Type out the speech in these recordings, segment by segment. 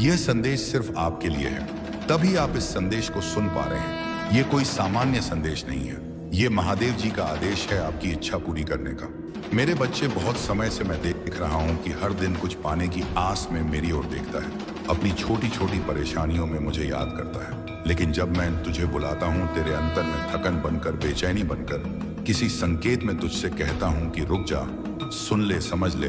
यह संदेश सिर्फ आपके लिए है, तभी आप इस संदेश को सुन पा रहे हैं। यह कोई सामान्य संदेश नहीं है, यह महादेव जी का आदेश है आपकी इच्छा पूरी करने का। मेरे बच्चे, बहुत समय से मैं देख रहा हूं कि हर दिन कुछ पाने की आस में मेरी ओर देखता है, अपनी छोटी छोटी परेशानियों में मुझे याद करता है। लेकिन जब मैं तुझे बुलाता हूं, तेरे अंतर में थकन बनकर, बेचैनी बनकर, किसी संकेत में तुझसे कहता हूं कि रुक जा, सुन ले, समझ ले,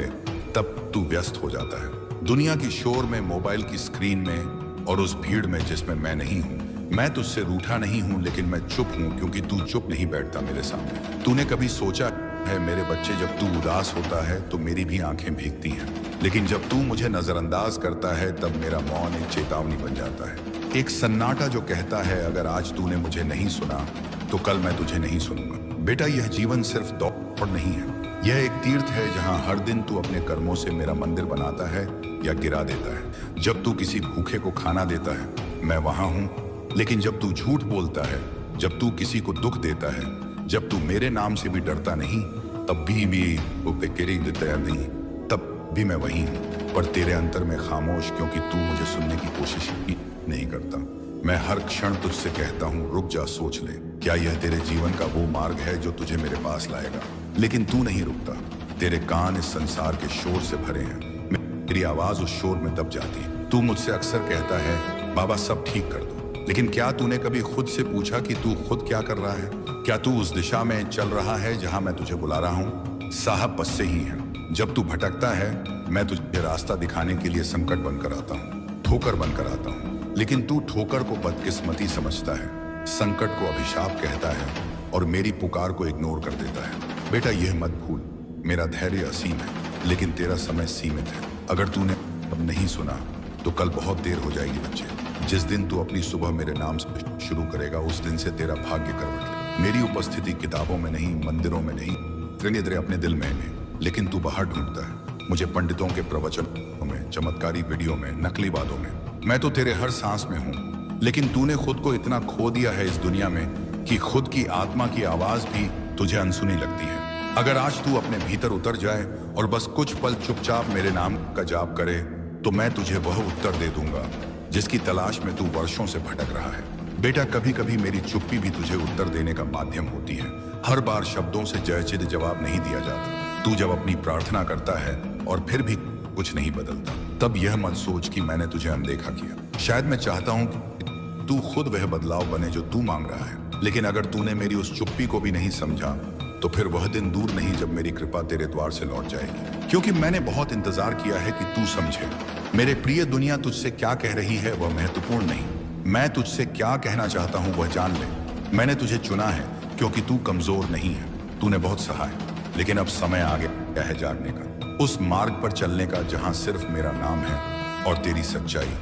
तब तू व्यस्त हो जाता है दुनिया की शोर में, मोबाइल की स्क्रीन में और उस भीड़ में जिसमें मैं नहीं हूं। मैं तुझसे रूठा नहीं हूं, लेकिन मैं चुप हूं क्योंकि तू चुप नहीं बैठता मेरे सामने। तूने कभी सोचा है मेरे बच्चे, जब तू उदास होता है तो मेरी भी आंखें भीगती हैं, लेकिन जब तू मुझे नजरअंदाज करता है तब मेरा मौन एक चेतावनी बन जाता है, एक सन्नाटा जो कहता है अगर आज तूने मुझे नहीं सुना तो कल मैं तुझे नहीं सुनूंगा। बेटा, यह जीवन सिर्फ दौड़ नहीं है, यह एक तीर्थ है जहां हर दिन तू अपने कर्मों से मेरा मंदिर बनाता है या गिरा देता है। जब तू किसी भूखे को खाना देता है मैं वहां हूं, लेकिन जब तू झूठ बोलता है, जब तू किसी को दुख देता है, जब तू मेरे नाम से भी डरता नहीं, तब भी वो बेकेरी देता नहीं, तब भी मैं वही हूं, पर तेरे अंतर में खामोश, क्योंकि तू मुझे सुनने की कोशिश ही नहीं करता। मैं हर क्षण तुझसे कहता हूं रुक जा, सोच ले, क्या यह तेरे जीवन का वो मार्ग है जो तुझे मेरे पास लाएगा? लेकिन तू नहीं रुकता, तेरे कान इस संसार के शोर से भरे हैं, मेरी आवाज उस शोर में दब जाती है। तू मुझसे अक्सर कहता है बाबा सब ठीक कर दो, लेकिन क्या तूने कभी खुद से पूछा कि तू खुद क्या कर रहा है? क्या तू उस दिशा में चल रहा है जहां मैं तुझे बुला रहा हूं? साहब बस से ही है, जब तू भटकता है मैं तुझे रास्ता दिखाने के लिए संकट बनकर आता हूं, ठोकर बनकर आता हूं, लेकिन तू ठोकर को बदकिस्मती समझता है, संकट को अभिशाप कहता है और मेरी पुकार को इग्नोर कर देता है। बेटा, यह मत भूल, मेरा धैर्य असीम है, लेकिन तेरा समय सीमित है। अगर तूने अब नहीं सुना तो कल बहुत देर हो जाएगी बच्चे। जिस दिन तू अपनी सुबह मेरे नाम से शुरू करेगा, उस दिन से तेरा भाग्य करवट ले। मेरी उपस्थिति किताबों में नहीं, मंदिरों में नहीं, तेरे अपने दिल में है, लेकिन तू बाहर ढूंढता है मुझे पंडितों के प्रवचनों में, चमत्कारी वीडियो में, नकली बातों में। मैं तो तेरे हर सांस में हूं, लेकिन तूने खुद को इतना खो दिया है इस दुनिया में कि खुद की आत्मा की आवाज भी तुझे अनसुनी लगती है। अगर आज तू अपने भीतर उतर जाए और बस कुछ पल चुपचाप मेरे नाम का जाप करे, तो मैं तुझे वह उत्तर दे दूंगा जिसकी तलाश में तू वर्षों से भटक रहा है। बेटा, कभी कभी मेरी चुप्पी भी तुझे उत्तर देने का माध्यम होती है। हर बार शब्दों से जयचिद जवाब नहीं दिया जाता। तू जब अपनी प्रार्थना करता है और फिर भी कुछ नहीं बदलता, तब यह मत सोच कि मैंने तुझे अनदेखा किया। शायद मैं चाहता हूं कि तू खुद वह बदलाव बने जो तू मांग रहा है, लेकिन अगर तूने मेरी उस चुप्पी को भी नहीं समझा तो फिर वह दिन दूर नहीं जब मेरी कृपा तेरे द्वार से लौट जाएगी। क्योंकि मैंने बहुत इंतजार किया है कि तू समझे। मेरे प्रिय, दुनिया तुझसे क्या कह रही है वह महत्वपूर्ण नहीं, मैं तुझसे क्या कहना चाहता हूं वह जान ले। मैंने तुझे चुना है क्योंकि तू कमजोर नहीं है, तूने बहुत सहा है, लेकिन अब समय आ गया है जागने का, उस मार्ग पर चलने का जहां सिर्फ मेरा नाम है और तेरी सच्चाई।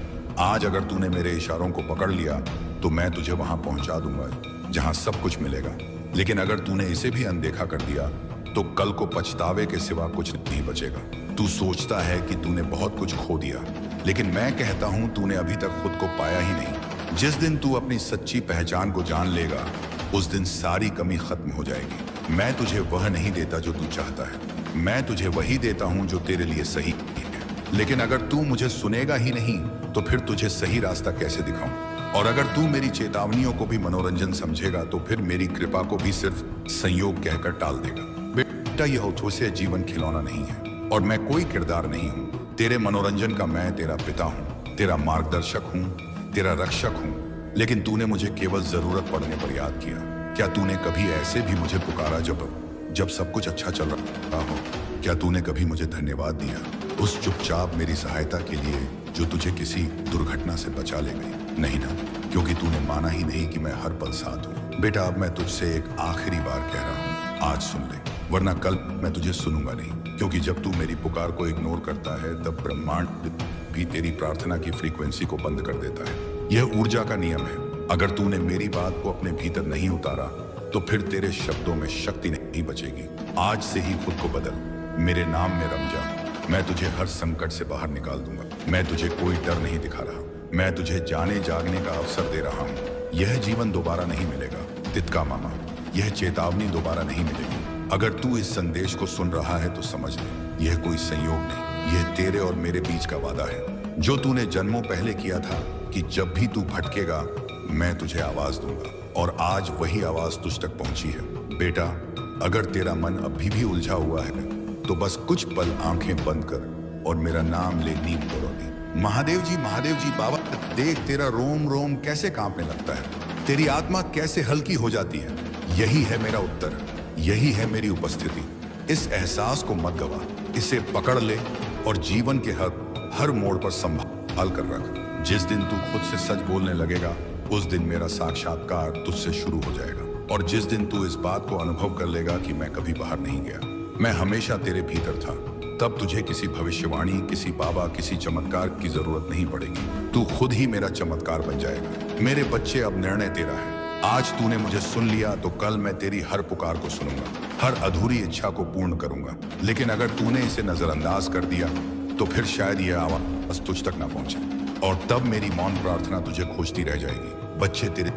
आज अगर तूने मेरे इशारों को पकड़ लिया तो मैं तुझे वहां पहुंचा दूंगा जहां सब कुछ मिलेगा, लेकिन अगर तूने इसे भी अनदेखा कर दिया तो कल को पछतावे के सिवा कुछ नहीं बचेगा। तू सोचता है कि तूने बहुत कुछ खो दिया, लेकिन मैं कहता हूं तूने अभी तक खुद को पाया ही नहीं। जिस दिन तू अपनी सच्ची पहचान को जान लेगा, उस दिन सारी कमी खत्म हो जाएगी। मैं तुझे वह नहीं देता जो तू चाहता है, मैं तुझे वही देता हूं जो तेरे लिए सही है। लेकिन अगर तू मुझे सुनेगा ही नहीं तो फिर तुझे सही रास्ता कैसे दिखाऊं? और अगर तू मेरी चेतावनियों को भी मनोरंजन समझेगा तो फिर मेरी कृपा को भी सिर्फ संयोग कहकर टाल देगा। बेटा, यह उठोसे जीवन खिलौना नहीं है और मैं कोई किरदार नहीं हूं। तेरे मनोरंजन का मैं तेरा पिता हूं, तेरा मार्गदर्शक हूं, तेरा रक्षक हूं, लेकिन तूने मुझे केवल जरूरत पड़ने पर याद किया। क्या तूने कभी ऐसे भी मुझे पुकारा जब सब कुछ अच्छा चल रहा हो? क्या तूने कभी मुझे धन्यवाद दिया उस चुपचाप मेरी सहायता के लिए जो तुझे किसी दुर्घटना से बचा ले गई? नहीं ना, क्योंकि तूने माना ही नहीं कि मैं हर पल साथ हूं। बेटा, अब मैं तुझसे एक आखिरी बार कह रहा हूं, आज सुन ले, वरना कल मैं तुझे सुनूंगा नहीं। क्योंकि जब तू मेरी पुकार को इग्नोर करता है तब ब्रह्मांड भी तेरी प्रार्थना की फ्रीक्वेंसी को बंद कर देता है। यह ऊर्जा का नियम है। अगर तूने मेरी बात को अपने भीतर नहीं उतारा तो फिर तेरे शब्दों में शक्ति नहीं बचेगी। आज से ही खुद को बदल, मेरे नाम में रम जा। मैं तुझे हर संकट से बाहर निकाल दूंगा। मैं तुझे कोई डर नहीं दिखा रहा, मैं तुझे जाने जागने का अवसर दे रहा हूं। यह जीवन दोबारा नहीं मिलेगा तितका मामा, यह चेतावनी दोबारा नहीं मिलेगी। अगर तू इस संदेश को सुन रहा है तो समझ ले, यह कोई संयोग नहीं, यह तेरे और मेरे बीच का वादा है। जो तूने जन्मों पहले किया था कि जब भी तू भटकेगा मैं तुझे आवाज दूंगा, और आज वही आवाज तुझ तक पहुंची है। बेटा, अगर तेरा मन अभी भी उलझा हुआ है तो बस कुछ पल आंखें बंद कर और मेरा नाम ले नींद तोड़ो। महादेव जी बाबा, देख तेरा रोम रोम कैसे कांपने लगता है, तेरी आत्मा कैसे हल्की हो जाती है। यही है मेरा उत्तर, यही है मेरी उपस्थिति। इस एहसास को मत गवा, इसे पकड़ ले और जीवन के हर मोड़ पर संभाल कर रख। जिस दिन तू खुद से सच बोलने लगेगा उस दिन मेरा साक्षात्कार तुझसे शुरू हो जाएगा, और जिस दिन तू इस बात को अनुभव कर लेगा कि मैं कभी बाहर नहीं गया, मैं हमेशा तेरे भीतर था, तब तुझे किसी भविष्यवाणी, किसी बाबा, किसी चमत्कार की जरूरत नहीं पड़ेगी। तू खुद ही मेरा चमत्कार बन जाएगा। मेरे बच्चे, अब निर्णय तेरा है। आज तूने मुझे सुन लिया तो कल मैं तेरी हर पुकार को सुनूंगा, हर अधूरी इच्छा को पूर्ण करूंगा। लेकिन अगर तूने इसे नजरअंदाज कर दिया तो फिर शायद यह आवाज तुझ तक ना पहुंचे, और तब मेरी मौन प्रार्थना तुझे खोजती रह जाएगी। बच्चे, तेरे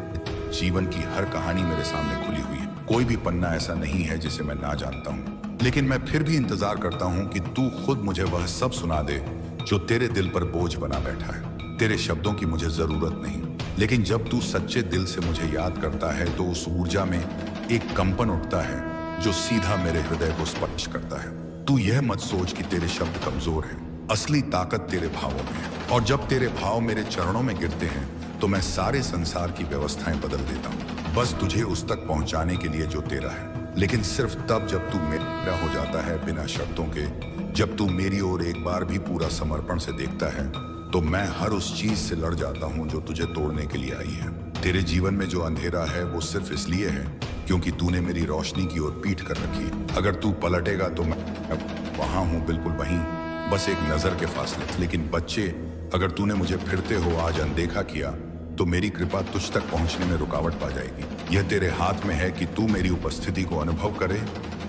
जीवन की हर कहानी मेरे सामने खुली हुई है। कोई भी पन्ना ऐसा नहीं है जिसे मैं ना जानता हूँ, लेकिन मैं फिर भी इंतजार करता हूँ कि तू खुद मुझे वह सब सुना दे जो तेरे दिल पर बोझ बना बैठा है। तेरे शब्दों की मुझे जरूरत नहीं, लेकिन जब तू सच्चे दिल से मुझे याद करता है तो उस ऊर्जा में एक कंपन उठता है जो सीधा मेरे हृदय को स्पर्श करता है। तू यह मत सोच कि तेरे शब्द कमजोर हैं, असली ताकत तेरे भावों में है, और जब तेरे भाव मेरे चरणों में गिरते हैं तो मैं सारे संसार की व्यवस्थाएं बदल देता हूँ, बस तुझे उस तक पहुंचाने के लिए जो तेरा है। लेकिन सिर्फ तब जब तू मेरा हो जाता है, बिना शर्तों के। जब तू मेरी ओर एक बार भी पूरा समर्पण से देखता है तो मैं हर उस चीज से लड़ जाता हूँ जो तुझे तोड़ने के लिए आई है। तेरे जीवन में जो अंधेरा है वो सिर्फ इसलिए है क्योंकि तूने मेरी रोशनी की ओर पीठ कर रखी। अगर तू पलटेगा तो मैं वहां हूँ, बिल्कुल वहीं, बस एक नजर के फासले। लेकिन बच्चे, अगर तूने मुझे फिरते हो आज अनदेखा किया तो मेरी कृपा तुझ तक पहुंचने में रुकावट पा जाएगी। यह तेरे हाथ में है कि तू मेरी उपस्थिति को अनुभव करे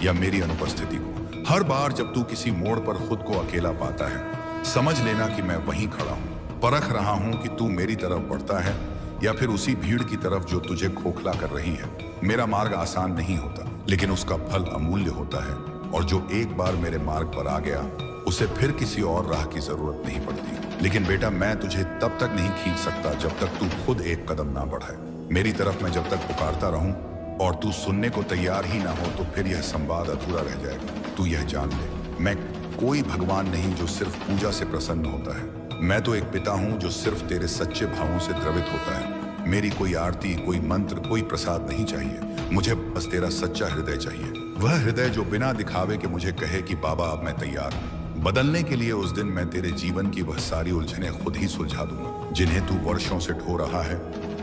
या मेरी अनुपस्थिति को। हर बार जब तू किसी मोड़ पर खुद को अकेला पाता है, समझ लेना कि मैं वहीं खड़ा हूं, परख रहा हूं कि तू मेरी तरफ बढ़ता है या फिर उसी भीड़ की तरफ जो तुझे खोखला कर रही है। मेरा मार्ग आसान नहीं होता, लेकिन उसका फल अमूल्य होता है, और जो एक बार मेरे मार्ग पर आ गया उसे फिर किसी और राह की जरूरत नहीं पड़ती। लेकिन बेटा, मैं तुझे तब तक नहीं खींच सकता जब तक तू खुद एक कदम ना बढ़ाए मेरी तरफ। मैं जब तक पुकारता रहूं और तू सुनने को तैयार ही ना हो तो फिर यह संवाद अधूरा रह जाएगा। तू यह जान ले, मैं कोई भगवान नहीं जो सिर्फ पूजा से प्रसन्न होता है। मैं तो एक पिता हूं जो सिर्फ तेरे सच्चे भावों से द्रवित होता है। मेरी कोई आरती, कोई मंत्र, कोई प्रसाद नहीं चाहिए। मुझे बस तेरा सच्चा हृदय चाहिए, वह हृदय जो बिना दिखावे के मुझे कहे कि बाबा अब मैं तैयार हूं। बदलने के लिए उस दिन मैं तेरे जीवन की वह सारी उलझनें खुद ही सुलझा दूंगा जिन्हें तू वर्षों से ढो रहा है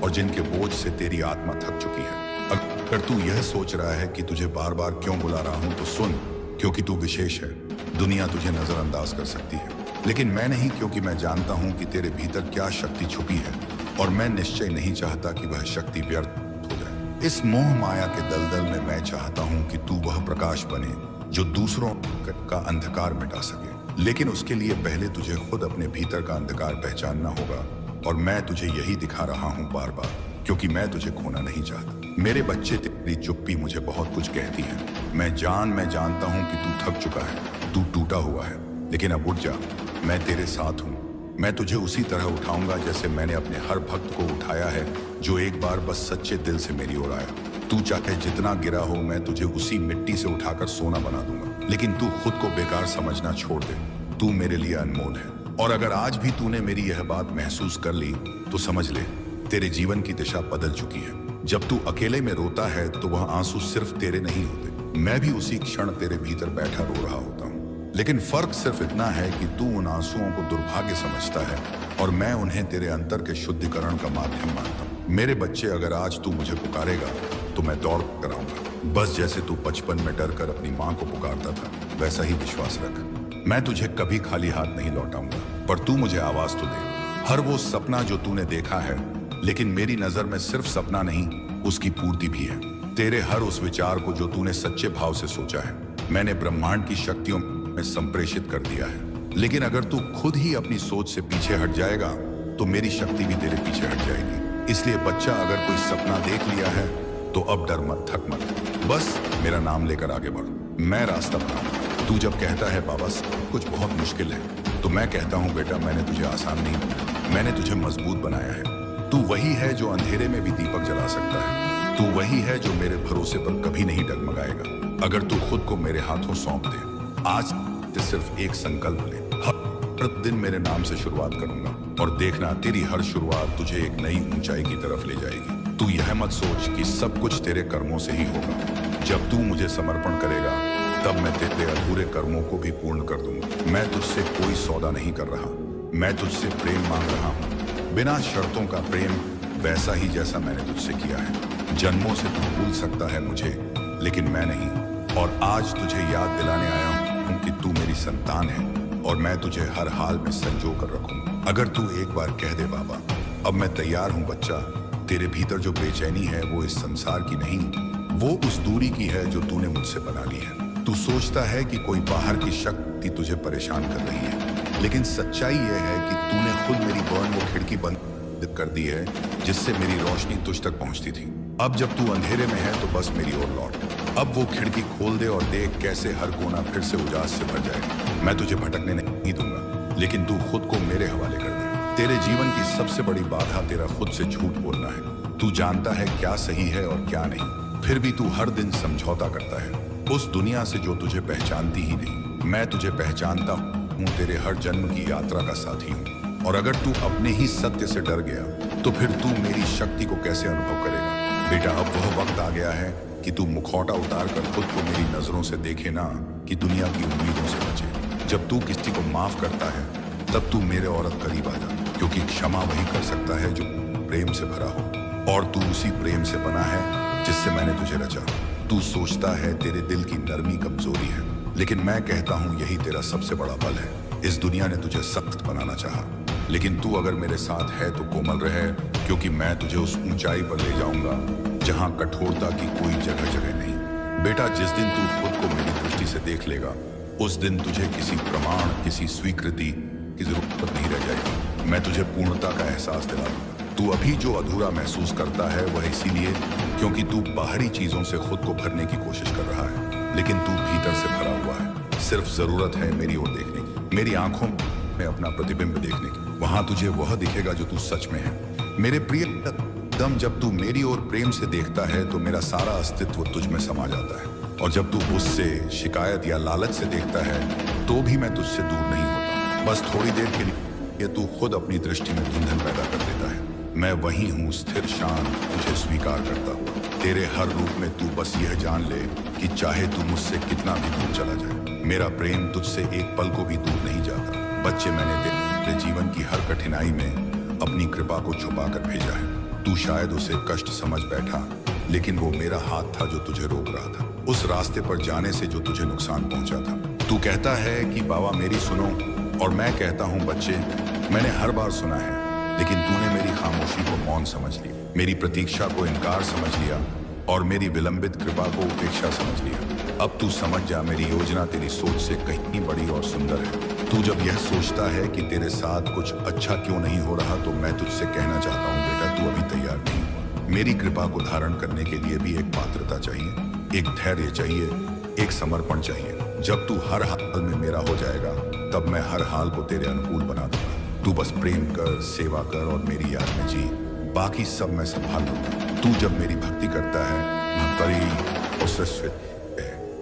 और जिनके बोझ से तेरी आत्मा थक चुकी है। अगर तू यह सोच रहा है कि तुझे बार बार क्यों बुला रहा हूं तो सुन, क्योंकि तू विशेष है। दुनिया तुझे नजरअंदाज कर सकती है, लेकिन मैं नहीं, क्योंकि मैं जानता हूं कि तेरे भीतर क्या शक्ति छुपी है, और मैं निश्चय नहीं चाहता कि वह शक्ति व्यर्थ हो जाए। इस मोह माया के दलदल में मैं चाहता हूं कि तू वह प्रकाश बने जो दूसरों का अंधकार मिटा सके। लेकिन उसके लिए पहले तुझे खुद अपने भीतर का अंधकार पहचानना होगा, और मैं तुझे यही दिखा रहा हूं बार बार, क्योंकि मैं तुझे खोना नहीं चाहता। मेरे बच्चे, तेरी चुप्पी मुझे बहुत कुछ कहती है। मैं जानता हूं कि तू थक चुका है, तू टूटा हुआ है, लेकिन अब उठ जा, मैं तेरे साथ हूं। मैं तुझे उसी तरह उठाऊंगा जैसे मैंने अपने हर भक्त को उठाया है जो एक बार बस सच्चे दिल से मेरी ओर आया। तू चाहे जितना गिरा हो, मैं तुझे उसी मिट्टी से उठाकर सोना बना दूंगा। लेकिन तू खुद को बेकार समझना छोड़ दे, तू मेरे लिए अनमोल है। और अगर आज भी तूने मेरी यह बात महसूस कर ली तो समझ ले, तेरे जीवन की दिशा बदल चुकी है। जब तू अकेले में रोता है तो वह आंसू सिर्फ तेरे नहीं होते, मैं भी उसी क्षण तेरे भीतर बैठा रो रहा होता हूँ। लेकिन फर्क सिर्फ इतना है कि तू उन आंसुओं को दुर्भाग्य समझता है और मैं उन्हें तेरे अंतर के शुद्धिकरण का माध्यम मानता हूँ। मेरे बच्चे, अगर आज तू मुझे पुकारेगा तो मैं दौड़ कर आऊंगा। बस जैसे तू बचपन में डर कर अपनी माँ को पुकारता था, वैसा ही विश्वास रख। मैं तुझे कभी खाली हाथ नहीं लौटाऊंगा, पर तू मुझे आवाज तो दे। हर वो सपना जो तूने देखा है, लेकिन मेरी नजर में सिर्फ सपना नहीं, उसकी पूर्ति भी है। तेरे हर उस विचार को जो तूने सच्चे भाव से सोचा है, मैंने ब्रह्मांड की शक्तियों में संप्रेषित कर दिया है। लेकिन अगर तू खुद ही अपनी सोच से पीछे हट जाएगा तो मेरी शक्ति भी तेरे पीछे हट जाएगी। इसलिए बच्चा, अगर कोई सपना देख लिया है तो अब डर मत, थक मत, बस मेरा नाम लेकर आगे बढ़। मैं रास्ता बनाऊंगा। तू जब कहता है बाबा सब कुछ बहुत मुश्किल है, तो मैं कहता हूँ बेटा, मैंने तुझे आसान नहीं बनाया, मैंने तुझे मजबूत बनाया है। तू वही है जो अंधेरे में भी दीपक जला सकता है। तू वही है जो मेरे भरोसे पर कभी नहीं डगमगाएगा। अगर तू खुद को मेरे हाथों सौंप दे, आज से सिर्फ एक संकल्प ले, हर दिन मेरे नाम से शुरुआत करूंगा, और देखना तेरी हर शुरुआत तुझे एक नई ऊंचाई की तरफ ले जाएगी। तू यह मत सोच कि सब कुछ तेरे कर्मों से ही होगा। जब तू मुझे समर्पण करेगा, तब मैं तेरे अधूरे कर्मों को भी पूर्ण कर दूंगा। मैं तुझसे कोई सौदा नहीं कर रहा, मैं तुझसे प्रेम मांग रहा हूँ, बिना शर्तों का प्रेम, वैसा ही जैसा मैंने तुझसे किया है। जन्मों से तू भूल सकता है मुझे, लेकिन मैं नहीं। और आज तुझे याद दिलाने आया हूँ कि तू मेरी संतान है, और मैं तुझे हर हाल में संजो कर रखूंगा। अगर तू एक बार कह दे बाबा, अब मैं तैयार हूँ बच्चा, तेरे भीतर जो बेचैनी है वो इस संसार की नहीं, वो उस दूरी की है जो तूने मुझसे बना ली है। तू सोचता है कि कोई बाहर की शक्ति तुझे परेशान कर रही है, लेकिन सच्चाई यह है कि तूने खुद मेरी बर्न वो खिड़की बंद कर दी है जिससे मेरी रोशनी तुझ तक पहुंचती थी। अब जब तू अंधेरे में है तो बस मेरी ओर लौट। अब वो खिड़की खोल दे और देख कैसे हर कोना फिर से उजास से भर जाएगा। मैं तुझे भटकने नहीं दूंगा, लेकिन तू खुद को मेरे हवाले कर दे। तेरे जीवन की सबसे बड़ी बाधा तेरा खुद से झूठ बोलना है। तू जानता है क्या सही है और क्या नहीं, फिर भी तू हर दिन समझौता करता है उस दुनिया से जो तुझे पहचानती ही नहीं। मैं तुझे पहचानता हूँ, तेरे हर जन्म की यात्रा का साथी हूँ, और अगर तू अपने ही सत्य से डर गया तो फिर तू मेरी शक्ति को कैसे अनुभव करेगा। बेटा, अब वह वक्त आ गया है कि तू मुखौटा उतार कर खुद को मेरी नजरों से देखे ना कि दुनिया की उम्मीदों से बचे। जब तू किसी को माफ करता है तब तू मेरे और करीब आ जा, क्योंकि क्षमा वही कर सकता है जो प्रेम से भरा हो, और तू उसी प्रेम से बना है जिससे मैंने तुझे रचा। तू सोचता है तेरे दिल की नरमी कमजोरी है, लेकिन मैं कहता हूँ यही तेरा सबसे बड़ा बल है। इस दुनिया ने तुझे सख्त बनाना चाहा, लेकिन तू अगर मेरे साथ है तो कोमल रहे, क्योंकि मैं तुझे उस ऊंचाई पर ले जाऊंगा जहां कठोरता की कोई जगह जगह नहीं। बेटा, जिस दिन तू खुद को मेरी दृष्टि से देख लेगा, उस दिन तुझे किसी प्रमाण, किसी स्वीकृति की जरूरत नहीं रह जाएगी। मैं तुझे पूर्णता का एहसास दिला दूंगा। तू अभी जो अधूरा महसूस करता है वह इसीलिए क्योंकि तू बाहरी चीजों से खुद को भरने की कोशिश कर रहा है, लेकिन तू भीतर से भरा हुआ है। सिर्फ जरूरत है मेरी ओर देखने की, मेरी आंखों में अपना प्रतिबिंब देखने की। वहां तुझे वह दिखेगा जो तू सच में है। मेरे प्रिय दम, जब तू मेरी ओर प्रेम से देखता है तो मेरा सारा अस्तित्व तुझ में समा जाता है, और जब तू उससे शिकायत या लालच से देखता है तो भी मैं तुझसे दूर नहीं होता। बस थोड़ी देर के लिए तू खुद अपनी दृष्टि में धुंधन पैदा कर देता है। मैं वही हूँ, स्थिर शांत, तुझे स्वीकार करता हुआ। तेरे हर रूप में तू बस यह जान ले कि चाहे तू मुझसे कितना भी दूर चला जाए, मेरा प्रेम तुझसे एक पल को भी दूर नहीं जाता। बच्चे, मैंने तेरे जीवन की हर कठिनाई में अपनी कृपा को छुपा कर भेजा है। तू शायद उसे कष्ट समझ बैठा, लेकिन वो मेरा हाथ था जो तुझे रोक रहा था, उस रास्ते पर जाने से जो तुझे नुकसान पहुंचा था। तू कहता है कि बाबा मेरी सुनो, और मैं कहता हूँ बच्चे, मैंने हर बार सुना है, लेकिन तूने मेरी खामोशी को मौन समझ लिया, मेरी प्रतीक्षा को इनकार समझ लिया, और मेरी विलंबित कृपा को उपेक्षा समझ लिया। अब तू समझ जा, मेरी योजना तेरी सोच से कहीं बड़ी और सुंदर है। तू जब यह सोचता है कि तेरे साथ कुछ अच्छा क्यों नहीं हो रहा, तो मैं तुझसे कहना चाहता हूँ बेटा, तू अभी तैयार नहीं हुआ। मेरी कृपा को धारण करने के लिए भी एक पात्रता चाहिए, एक धैर्य चाहिए, एक समर्पण चाहिए। जब तू हर हाल में मेरा हो जाएगा, तब मैं हर हाल को तेरे अनुकूल बना दूंगा। तू बस प्रेम कर, सेवा कर और मेरी याद में जी, बाकी सब मैं संभाल लूंगा। तू जब मेरी भक्ति करता है, भक्ति और सृष्टि,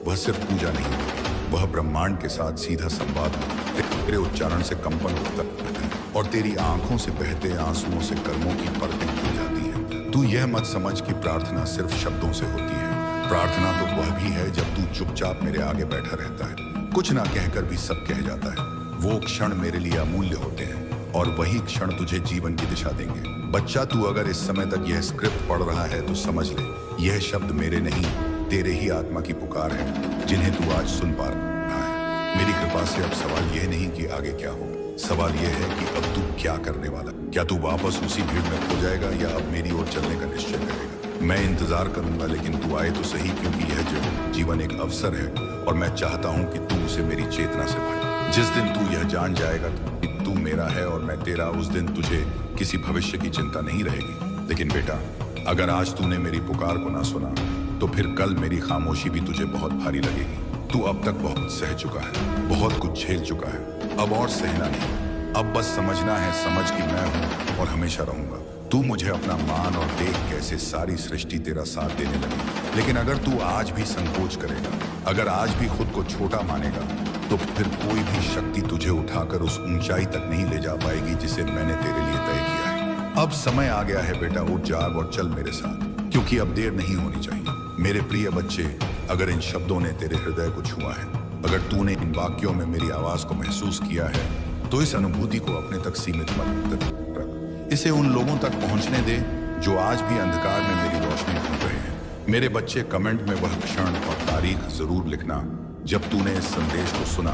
वह सिर्फ पूजा नहीं होती, वह ब्रह्मांड के साथ सीधा संवाद है। तेरे उच्चारण से कंपन उठता है, और तेरी आंखों से बहते आंसुओं से कर्मों की परतें खुल जाती हैं। तू यह मत समझ कि प्रार्थना सिर्फ शब्दों से होती है। प्रार्थना तो वह भी है जब तू चुपचाप मेरे आगे बैठा रहता है, कुछ ना कहकर भी सब कह जाता है। वो क्षण मेरे लिए अमूल्य होते हैं, और वही क्षण तुझे जीवन की दिशा देंगे। बच्चा, तू अगर इस समय तक यह स्क्रिप्ट पढ़ रहा है तो समझ ले, यह शब्द मेरे नहीं, तेरे ही आत्मा की पुकार है, जिन्हें तू आज सुन पा रहा है। मेरी कृपा से अब सवाल यह नहीं कि आगे क्या होगा, सवाल यह है कि अब तू क्या करने वाला। क्या तू वापस उसी भीड़ में खो जाएगा, या अब मेरी ओर चलने का निश्चय करेगा? मैं इंतजार करूंगा, लेकिन तू आए तो सही, क्योंकि यह जीवन एक अवसर है, और मैं चाहता हूं कि तू उसे मेरी चेतना से भर। जिस दिन तू यह जान जाएगा कि तू मेरा है और मैं तेरा, उस दिन तुझे किसी भविष्य की चिंता नहीं रहेगी। लेकिन बेटा, अगर आज तूने मेरी पुकार को ना सुना, तो फिर कल मेरी खामोशी भी तुझे बहुत भारी लगेगी। तू अब तक बहुत सह चुका है, बहुत कुछ झेल चुका है, अब और सहना नहीं, अब बस समझना है, समझ कि मैं हूं और हमेशा रहूंगा। तू मुझे अपना मान और देख कैसे सारी सृष्टि तेरा साथ देने लगी। लेकिन अगर तू आज भी संकोच करेगा, अगर आज भी खुद को छोटा मानेगा, तो फिर कोई भी शक्ति तुझे उठाकर उस ऊंचाई तक नहीं ले जा पाएगी जिसे मैंने तेरे लिए तय किया है। अब समय आ गया है बेटा, उठ जाग और चल मेरे साथ, क्योंकि अब देर नहीं होनी चाहिए। मेरे प्रिय बच्चे, अगर इन शब्दों ने तेरे हृदय को छुआ है, अगर तूने इन वाक्यों में मेरी आवाज को महसूस किया है, तो इस अनुभूति को अपने तक सीमित मत रख। इसे उन लोगों तक पहुंचने दे जो आज भी अंधकार में मेरी रोशनी ढूंढ रहे हैं। मेरे बच्चे, कमेंट में वह क्षण और तारीख जरूर लिखना जब तूने इस संदेश को सुना,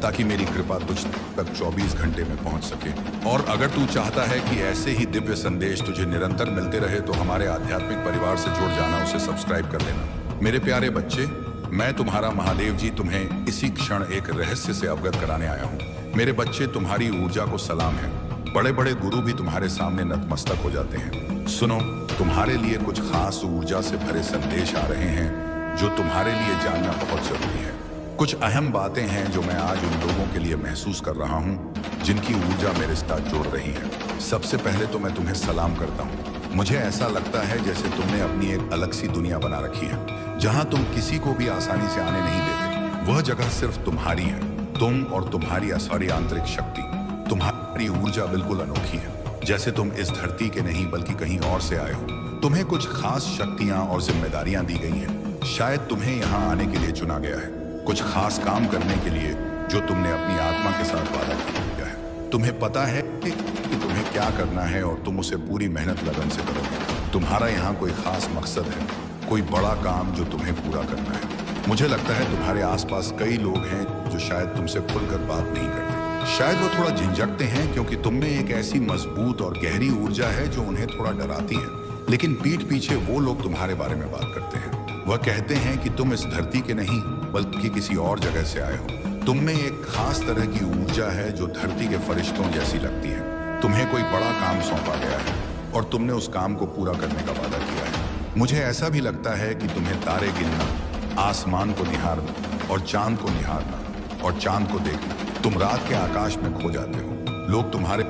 ताकि मेरी कृपा तुझ तक 24 घंटे में पहुंच सके। और अगर तू चाहता है कि ऐसे ही दिव्य संदेश तुझे निरंतर मिलते रहे, तो हमारे आध्यात्मिक परिवार से जुड़ जाना, उसे सब्सक्राइब कर लेना। मेरे प्यारे बच्चे, मैं तुम्हारा महादेव जी तुम्हें इसी क्षण एक रहस्य से अवगत कराने आया हूँ। मेरे बच्चे, तुम्हारी ऊर्जा को सलाम है। बड़े बड़े गुरु भी तुम्हारे सामने नतमस्तक हो जाते हैं। सुनो, तुम्हारे लिए कुछ खास ऊर्जा से भरे संदेश आ रहे हैं जो तुम्हारे लिए जानना बहुत जरूरी है। कुछ अहम बातें हैं जो मैं आज उन लोगों के लिए महसूस कर रहा हूँ जिनकी ऊर्जा मेरे साथ जोड़ रही है। सबसे पहले तो मैं तुम्हें सलाम करता हूँ। मुझे ऐसा लगता है जैसे तुमने अपनी एक अलग सी दुनिया बना रखी है, जहाँ तुम किसी को भी आसानी से आने नहीं देते। वह जगह सिर्फ तुम्हारी है, तुम और तुम्हारी सारी आंतरिक शक्ति। तुम्हारी ऊर्जा बिल्कुल अनोखी है, जैसे तुम इस धरती के नहीं बल्कि कहीं और से आए हो। तुम्हें कुछ खास शक्तियां और जिम्मेदारियां दी गई हैं। शायद तुम्हें यहाँ आने के लिए चुना गया है, कुछ खास काम करने के लिए जो तुमने अपनी आत्मा के साथ वादा किया है। तुम्हें पता है कि तुम्हें क्या करना है और तुम उसे पूरी मेहनत लगन से करोगे। तुम्हारा यहाँ कोई खास मकसद है, कोई बड़ा काम जो तुम्हें पूरा करना है। मुझे लगता है तुम्हारे आसपास कई लोग हैं जो शायद तुमसे खुलकर बात नहीं करते। शायद वो थोड़ा झिंझकते हैं क्योंकि तुम में एक ऐसी मजबूत और गहरी ऊर्जा है जो उन्हें थोड़ा डराती है। लेकिन पीठ पीछे वो लोग तुम्हारे बारे में बात करते हैं। वह कहते हैं कि तुम इस धरती के नहीं बल्कि किसी और जगह से आए हो। तुम में एक खास तरह की ऊर्जा है जो धरती के फरिश्तों जैसी लगती है। तुम्हें कोई बड़ा काम सौंपा गया है और तुमने उस काम को पूरा करने का वादा किया है। मुझे ऐसा भी लगता है कि तुम्हें तारे गिनना, आसमान को निहारना और चांद को निहारना और चांद को देखना, तुम रात के आकाश में खो जाते हो। लोग तुम्हारे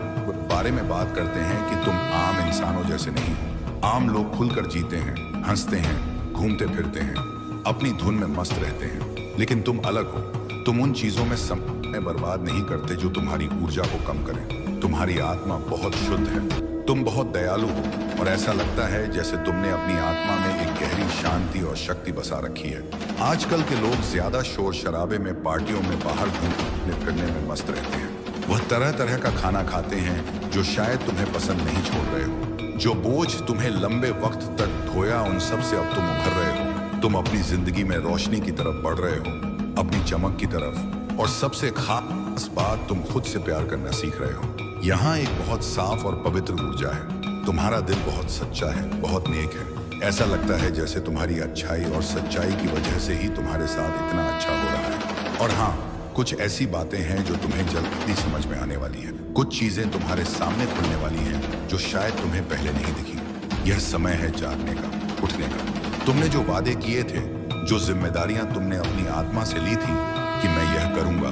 बारे में बात करते हैं कि तुम आम इंसानों जैसे नहीं हो। आम लोग खुलकर जीते हैं, हंसते हैं, घूमते फिरते हैं, अपनी धुन में मस्त रहते हैं। लेकिन तुम अलग हो। तुम उन चीजों में समय बर्बाद नहीं करते जो तुम्हारी ऊर्जा को कम करें। तुम्हारी आत्मा बहुत शुद्ध है, तुम बहुत दयालु हो और ऐसा लगता है जैसे तुमने अपनी आत्मा में एक गहरी शांति और शक्ति बसा रखी है। आजकल के लोग ज्यादा शोर शराबे में, पार्टियों में, बाहर घूमने फिरने में मस्त रहते हैं। वह तरह तरह का खाना खाते हैं जो शायद तुम्हें पसंद नहीं छोड़ रहे हो। जो बोझ तुम्हें लंबे वक्त तक ढोया, उन सब से अब तुम उभर रहे हो। तुम अपनी जिंदगी में रोशनी की तरफ बढ़ रहे हो, अपनी चमक की तरफ। और सबसे खास बात, तुम खुद से प्यार करना सीख रहे हो। यहाँ एक बहुत साफ और पवित्र ऊर्जा है। तुम्हारा दिल बहुत सच्चा है, बहुत नेक है। ऐसा लगता है जैसे तुम्हारी अच्छाई और सच्चाई की वजह से ही तुम्हारे साथ इतना अच्छा हो रहा है। और हाँ, कुछ ऐसी बातें हैं जो तुम्हें जल्दी समझ में आने वाली हैं। कुछ चीजें तुम्हारे सामने खुलने वाली हैं जो शायद तुम्हें पहले नहीं दिखी। यह समय है जागने का, उठने का। तुमने जो वादे किए थे, जो जिम्मेदारियां तुमने अपनी आत्मा से ली थी कि मैं यह करूंगा,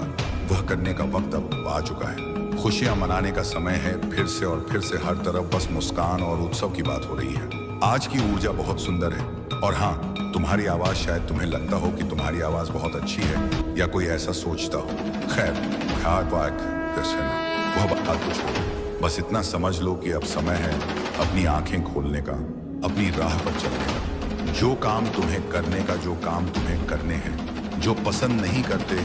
वह करने का वक्त अब आ चुका है। खुशियां मनाने का समय है। फिर से और फिर से हर तरफ बस मुस्कान और उत्सव की बात हो रही है। आज की ऊर्जा बहुत सुंदर है। और हाँ, तुम्हारी आवाज, शायद तुम्हें लगता हो कि तुम्हारी आवाज बहुत अच्छी है या कोई ऐसा सोचता हो। खैर, वह बात को छोड़ो। बस इतना समझ लो कि अब समय है अपनी आंखें खोलने का, अपनी राह पर चलने का। जो काम तुम्हें करने का, जो काम तुम्हें करने हैं, जो पसंद नहीं करते,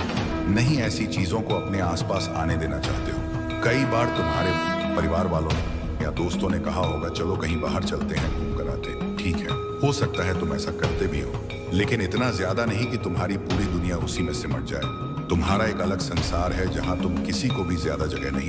नहीं ऐसी चीजों को अपने आसपास आने देना चाहते हो। कई बार तुम्हारे परिवार वालों ने या दोस्तों ने कहा होगा, चलो कहीं बाहर चलते हैं, घूम कर आते हैं। ठीक है, हो सकता है तुम ऐसा करते भी हो, लेकिन इतना ज्यादा नहीं कि तुम्हारी पूरी दुनिया उसी में सिमट जाए। तुम्हारा एक अलग संसार है जहां तुम किसी को भी ज्यादा जगह नहीं